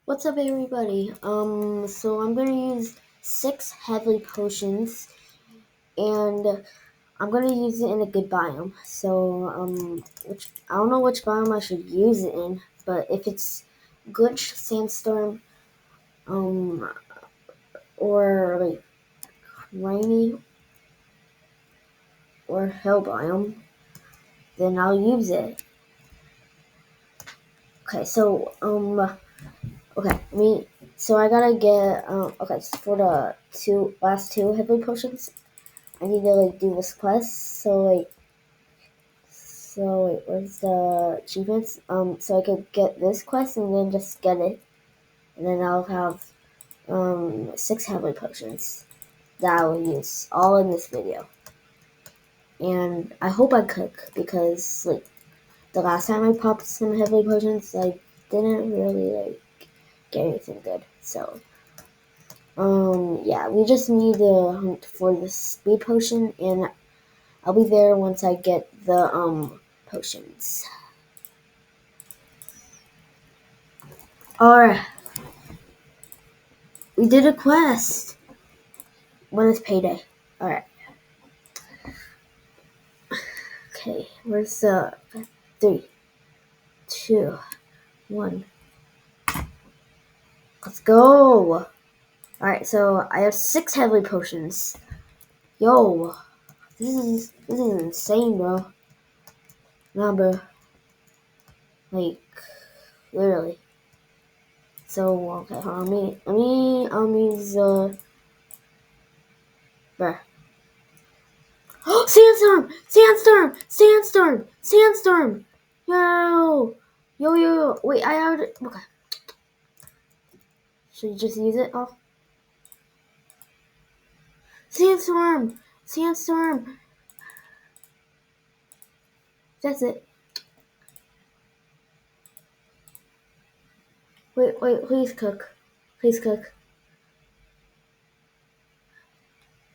What's up, everybody? So I'm gonna use 6 heavily potions, and I'm gonna use it in a good biome. So, I don't know which biome I should use it in, but if it's good sandstorm, um, or like rainy or hell biome, then I'll use it. Okay, so I gotta get, okay, so for the last two heavily potions, I need to do this quest. Where's the achievements? So I could get this quest and then just get it, and then I'll have 6 heavily potions that I will use all in this video. And I hope I cook because the last time I popped some heavily potions, I didn't really get anything good. So yeah, we just need to hunt for the speed potion, and I'll be there once I get the potions. Alright, we did a quest. When is payday? Alright. Okay, where's the 3, 2, 1. Let's go. Alright, so I have 6 heavily potions. Yo, this is insane, bro. Nah, bro. Literally. So okay, hold on, let me use bruh. Sandstorm! Sandstorm! Sandstorm! Sandstorm! Yo! Wait, I have it. Okay. Should you just use it? Oh, Sandstorm! Sandstorm! That's it. Wait, please cook. Please cook.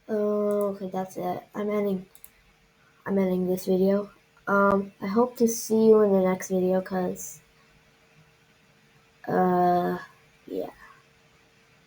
Oh, okay, that's it. I'm ending this video. I hope to see you in the next video, cause, yeah.